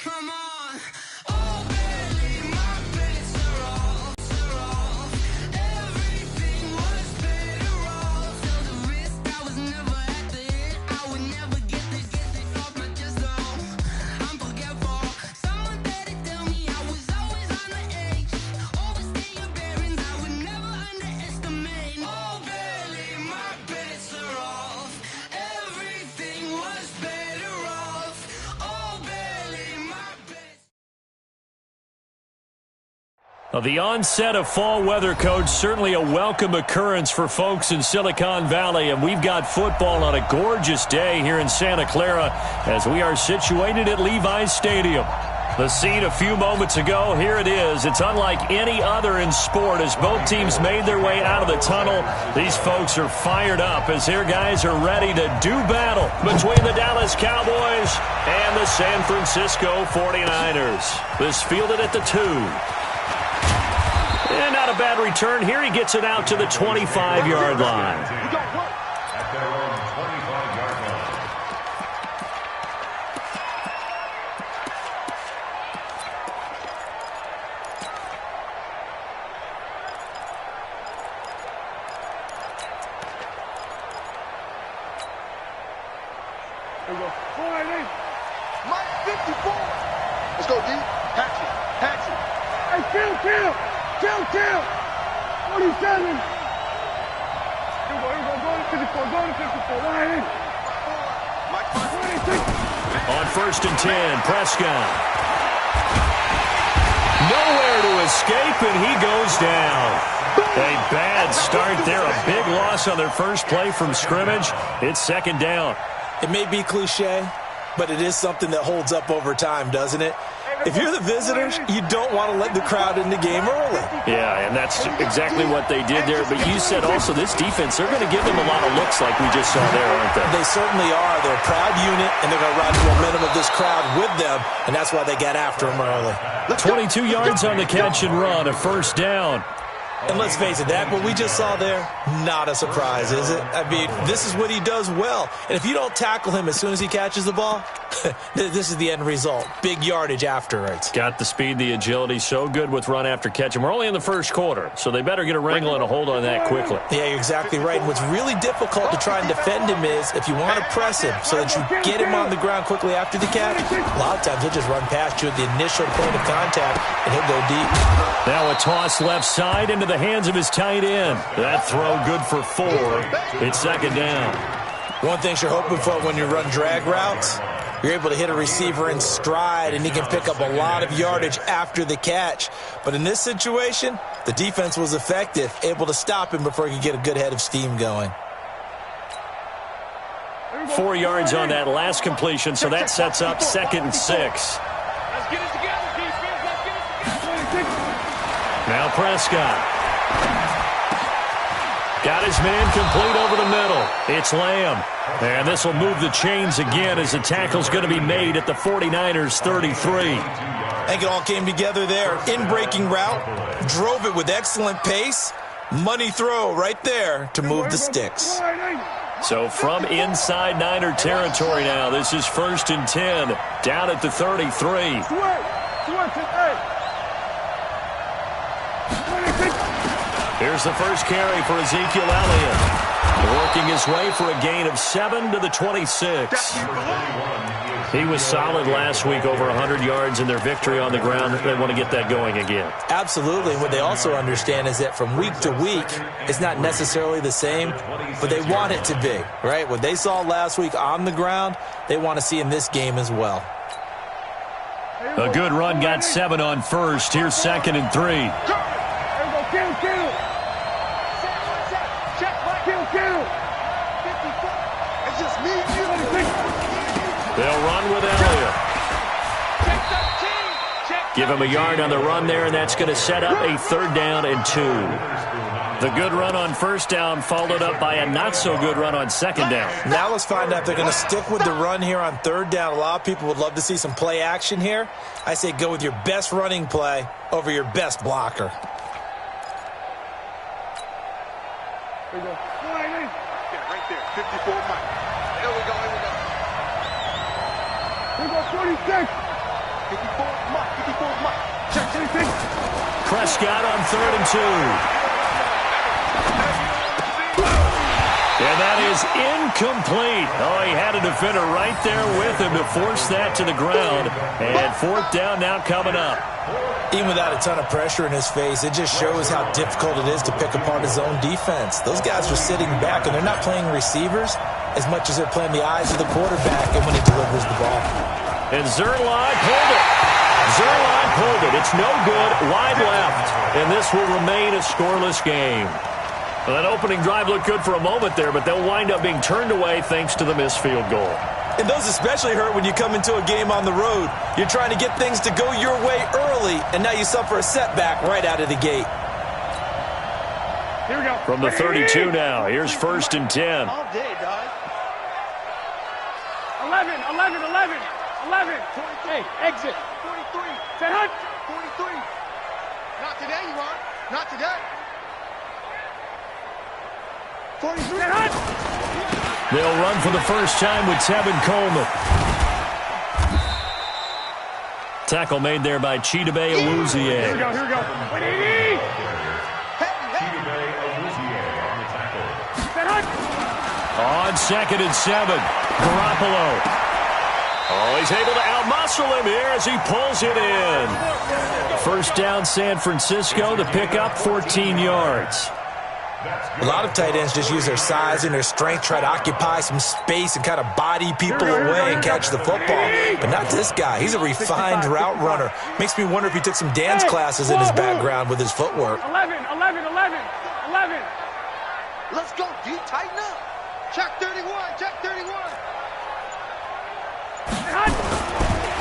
Come on. Oh, barely, my bets are off. Everything was better off. Till the risk, I was never at the end. I would never get this off my chest, though. I'm forgetful. Someone better tell me I was always on the edge. Overstay your bearings, I would never underestimate. Oh, barely, my bets are off. Everything was better off. Oh, barely, my bets. Well, the onset of fall weather, Coach, certainly a welcome occurrence for folks in Silicon Valley, and we've got football on a gorgeous day here in Santa Clara as we are situated at Levi's Stadium. The scene a few moments ago, here it is. It's unlike any other in sport as both teams made their way out of the tunnel. These folks are fired up as their guys are ready to do battle between the Dallas Cowboys and the San Francisco 49ers. This fielded at the 2. And not a bad return here. He gets it out to the 25-yard line. At their own 25-yard line. There we go. Mike 54. Let's go, D. Hatch it. Hey, kill. 47. Here we go. Go to 54. Line in. Mike 26. On 1st and 10, Prescott. Nowhere to escape, and he goes down. A bad start there. A big loss on their first play from scrimmage. It's 2nd down. It may be cliche, but it is something that holds up over time, doesn't it? If you're the visitors, you don't want to let the crowd in the game early. Yeah, and that's exactly what they did there. But you said also this defense, they're going to give them a lot of looks like we just saw there, aren't they? They certainly are. They're a proud unit, and they're going to ride the momentum of this crowd with them, and that's why they got after them early. 22 yards on the catch and run, a 1st down. And let's face it, that what we just saw there, not a surprise, is it? I mean, this is what he does well. And if you don't tackle him as soon as he catches the ball, this is the end result. Big yardage afterwards. Got the speed, the agility, so good with run after catch. And we're only in the 1st quarter, so they better get a wrangle and a hold on that quickly. Yeah, you're exactly right. And what's really difficult to try and defend him is if you want to press him so that you get him on the ground quickly after the catch, a lot of times he'll just run past you at the initial point of contact, and he'll go deep. Now a toss left side into the hands of his tight end. That throw good for 4. It's 2nd down. One thing you're hoping for when you run drag routes, you're able to hit a receiver in stride, and he can pick up a lot of yardage after the catch. But in this situation, the defense was effective, able to stop him before he could get a good head of steam going. 4 yards on that last completion, so that sets up 2nd and 6. Let's get it together, defense. Let's get it together. Now Prescott. Got his man complete over the middle. It's Lamb. And this will move the chains again as the tackle's going to be made at the 49ers 33. I think it all came together there. In-breaking route, drove it with excellent pace. Money throw right there to move the sticks. So from inside Niner territory now, this is 1st and 10, down at the 33. Here's the first carry for Ezekiel Elliott. Working his way for a gain of 7 to the 26. He was solid last week, over 100 yards in their victory on the ground. They want to get that going again. Absolutely. What they also understand is that from week to week, it's not necessarily the same, but they want it to be, right? What they saw last week on the ground, they want to see in this game as well. A good run, got 7 on 1st. Here's 2nd and 3. They'll run with Elliott. Give him a yard on the run there, and that's going to set up a 3rd down and 2. The good run on 1st down followed up by a not-so-good run on 2nd down. Now let's find out if they're going to stick with the run here on 3rd down. A lot of people would love to see some play action here. I say go with your best running play over your best blocker. There we go. Yeah, right there. 54 Mike. Here we go. Here we go. 46. Prescott on 3rd and 2. And that is incomplete. Oh, he had a defender right there with him to force that to the ground. And 4th down now coming up. Even without a ton of pressure in his face, it just shows how difficult it is to pick apart his own defense. Those guys are sitting back, and they're not playing receivers as much as they're playing the eyes of the quarterback and when he delivers the ball. And Zerline pulled it. Zerline pulled it. It's no good. Wide left. And this will remain a scoreless game. Well, that opening drive looked good for a moment there, but they'll wind up being turned away thanks to the missed field goal. And those especially hurt when you come into a game on the road. You're trying to get things to go your way early, and now you suffer a setback right out of the gate. Here we go. From the 32 now, here's 1st and 10. All day, dog. 11. hey, exit. 43. Set hunt. 43. Not today, you are. Not today. 43. Set hunt. They'll run for the first time with Tevin Coleman. Tackle made there by Chidobe Awuzie. Here we go. 180. Chidobe Awuzie on the tackle. Set hunt. On 2nd and 7, Garoppolo. Oh, he's able to outmuscle him here as he pulls it in. 1st down, San Francisco. The pickup, 14 yards. A lot of tight ends just use their size and their strength, try to occupy some space and kind of body people away and catch the football. But not this guy. He's a refined route runner. Makes me wonder if he took some dance classes in his background with his footwork. 11. Let's go, D. Tighten up. Check 31.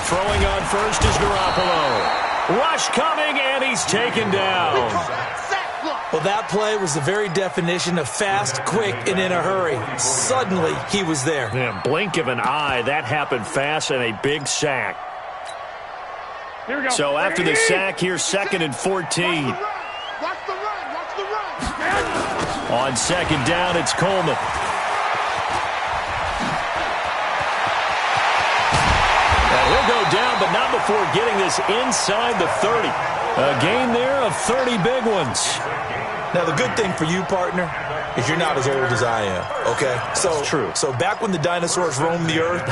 Throwing on 1st is Garoppolo. Rush coming, and he's taken down. Well, that play was the very definition of fast, quick, and in a hurry. Suddenly, he was there. Yeah, blink of an eye, that happened fast, and a big sack. Here we go. So after the sack, here's 2nd and 14. Watch the run. On 2nd down, it's Coleman. And he'll go down, but not before getting this inside the 30. A gain there of 30 big ones. Now, the good thing for you, partner, is you're not as old as I am, okay? So, true. So back when the dinosaurs roamed the earth,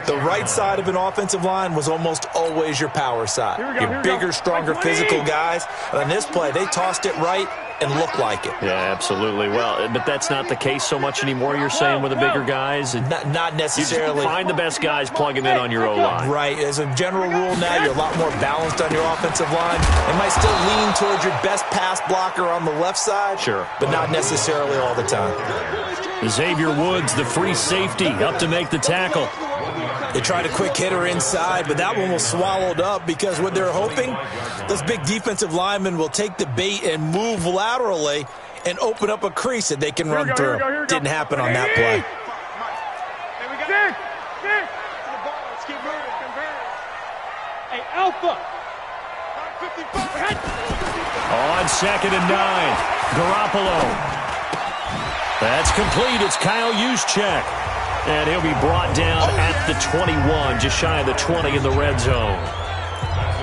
the right side of an offensive line was almost always your power side. Your bigger, stronger, physical guys. And on this play, they tossed it right and looked like it. Yeah, absolutely. Well, but that's not the case so much anymore, you're saying, with the bigger guys? Not necessarily. You just find the best guys, plug them in on your O-line. Right. As a general rule now, you're a lot more balanced on your offensive line. They might still lean towards your best pass blocker on the left side. Sure. But not necessarily all the time. Xavier Woods, the free safety, up to make the tackle. They tried a quick hitter inside, but that one was swallowed up because what they're hoping, those big defensive linemen will take the bait and move laterally and open up a crease that they can run through. Didn't happen on that play. Hey, Alpha. On 2nd and 9, Garoppolo. That's complete. It's Kyle Juszczyk. And he'll be brought down at the 21, just shy of the 20 in the red zone.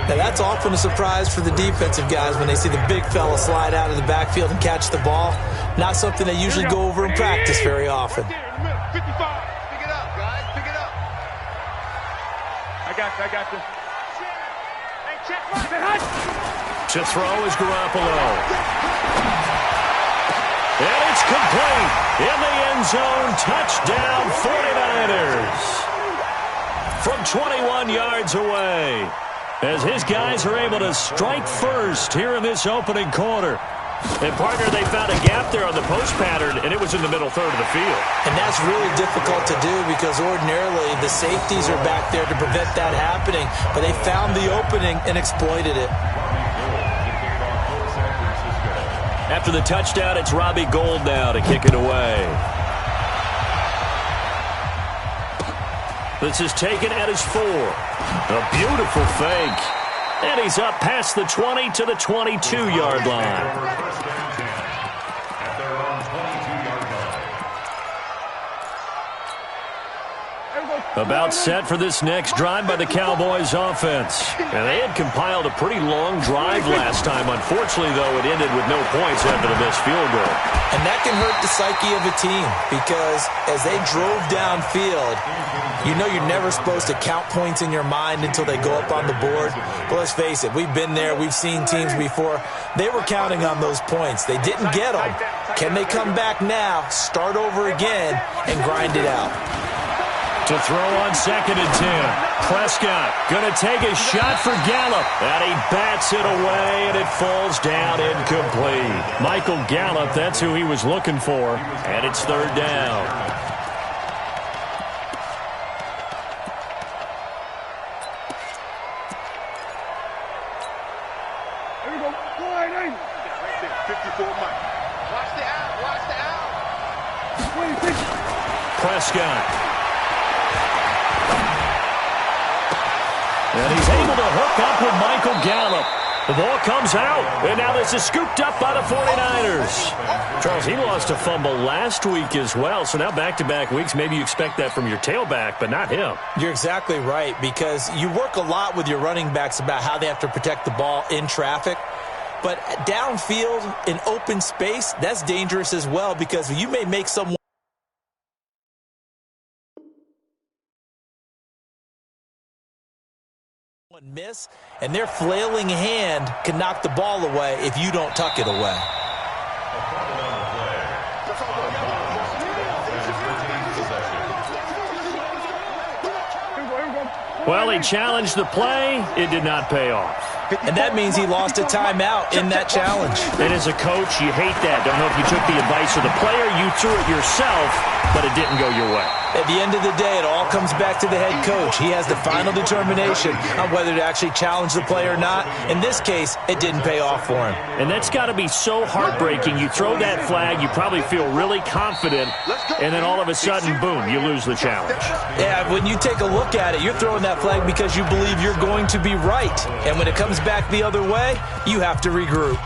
Now, that's often a surprise for the defensive guys when they see the big fella slide out of the backfield and catch the ball. Not something they usually go over in practice very often. 55. Pick it up, guys. Pick it up. I got you. Hey, check. To throw is Garoppolo. And it's complete. In the end zone, touchdown 49ers. From 21 yards away. As his guys are able to strike first here in this opening quarter. And, partner, they found a gap there on the post pattern, and it was in the middle third of the field. And that's really difficult to do because ordinarily the safeties are back there to prevent that happening. But they found the opening and exploited it. After the touchdown, it's Robbie Gould now to kick it away. This is taken at his 4. A beautiful fake. And he's up past the 20 to the 22-yard line. At their own 22-yard line. Everybody About set for this next drive by the Cowboys offense. And they had compiled a pretty long drive last time. Unfortunately, though, it ended with no points after the missed field goal. And that can hurt the psyche of a team because as they drove downfield, you know you're never supposed to count points in your mind until they go up on the board. But let's face it, we've been there. We've seen teams before. They were counting on those points. They didn't get them. Can they come back now, start over again, and grind it out? To throw on 2nd and 10. Prescott going to take a shot for Gallup. And he bats it away, and it falls down incomplete. Michael Gallup, that's who he was looking for. And it's 3rd down. Here we go. Go ahead, right there. 54 Mike. Watch the out. Watch the out. Prescott. And he's able to hook up with Michael Gallup. The ball comes out, and now this is scooped up by the 49ers. Charles, he lost a fumble last week as well, so now back-to-back weeks, maybe you expect that from your tailback, but not him. You're exactly right, because you work a lot with your running backs about how they have to protect the ball in traffic. But downfield, in open space, that's dangerous as well, because you may make someone miss, and their flailing hand can knock the ball away if you don't tuck it away. Well, he challenged the play. It did not pay off. And that means he lost a timeout in that challenge. And as a coach, you hate that. Don't know if you took the advice of the player. You threw it yourself, but it didn't go your way. At the end of the day, it all comes back to the head coach. He has the final determination on whether to actually challenge the play or not. In this case, it didn't pay off for him. And that's got to be so heartbreaking. You throw that flag, you probably feel really confident, and then all of a sudden, boom, you lose the challenge. Yeah, when you take a look at it, you're throwing that flag because you believe you're going to be right. And when it comes back the other way, you have to regroup.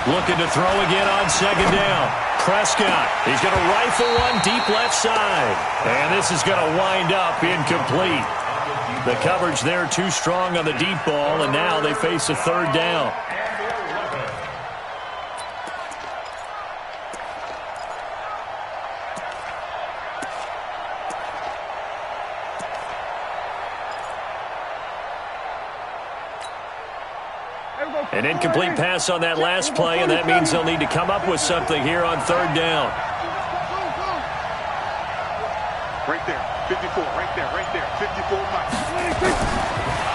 Looking to throw again on 2nd down. Prescott, he's going to rifle one deep left side. And this is going to wind up incomplete. The coverage there too strong on the deep ball, and now they face a 3rd down. An incomplete pass on that last play, and that means they'll need to come up with something here on 3rd down. Right there, 54, right there, 54 Mike.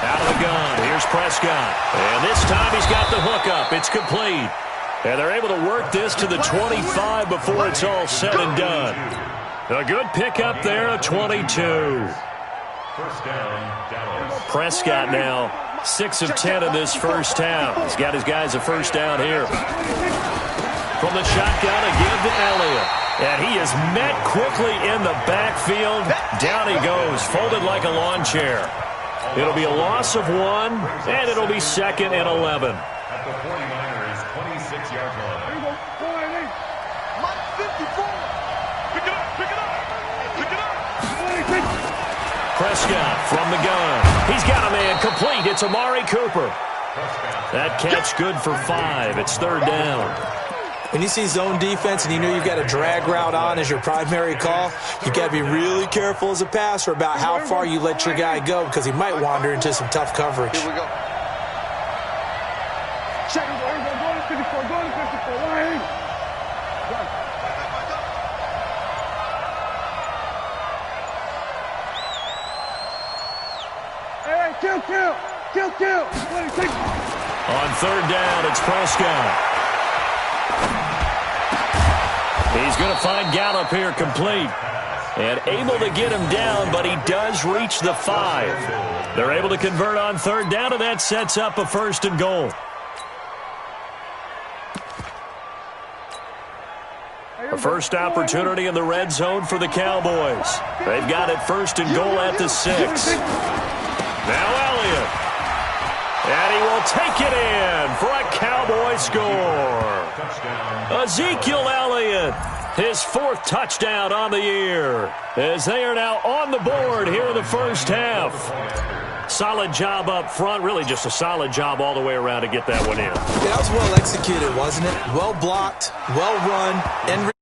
Out of the gun, here's Prescott. And this time he's got the hookup. It's complete. And they're able to work this to the 25 before it's all said and done. A good pickup there, a 22. First down, Dallas. Prescott now 6 of 10 in this first half. He's got his guys a first down here. From the shotgun again to Elliott. And he is met quickly in the backfield. Down he goes, folded like a lawn chair. It'll be a loss of 1, and it'll be 2nd and 11. At the 49ers, 26-yard line. Here we go. Go ahead, Mike 54. Pick it up, pick it up, pick it up. Prescott from the gun. He's got a man complete. It's Amari Cooper. That catch good for 5. It's 3rd down. When you see zone defense and you know you've got a drag route on as your primary call, you've got to be really careful as a passer about how far you let your guy go because he might wander into some tough coverage. Here we go. Check it, go to 54, go to 54. Right. Hey, kill. On 3rd down, it's Prescott. He's going to find Gallup here complete. And able to get him down, but he does reach the 5. They're able to convert on third down, and that sets up a first and goal. A first opportunity in the red zone for the Cowboys. They've got it first and goal at the 6. Now Elliott. And he will take it in for a Cowboy score. Ezekiel Elliott, his 4th touchdown on the year, as they are now on the board here in the first half. Solid job up front, really just a solid job all the way around to get that one in. Yeah, that was well executed, wasn't it? Well blocked, well run, and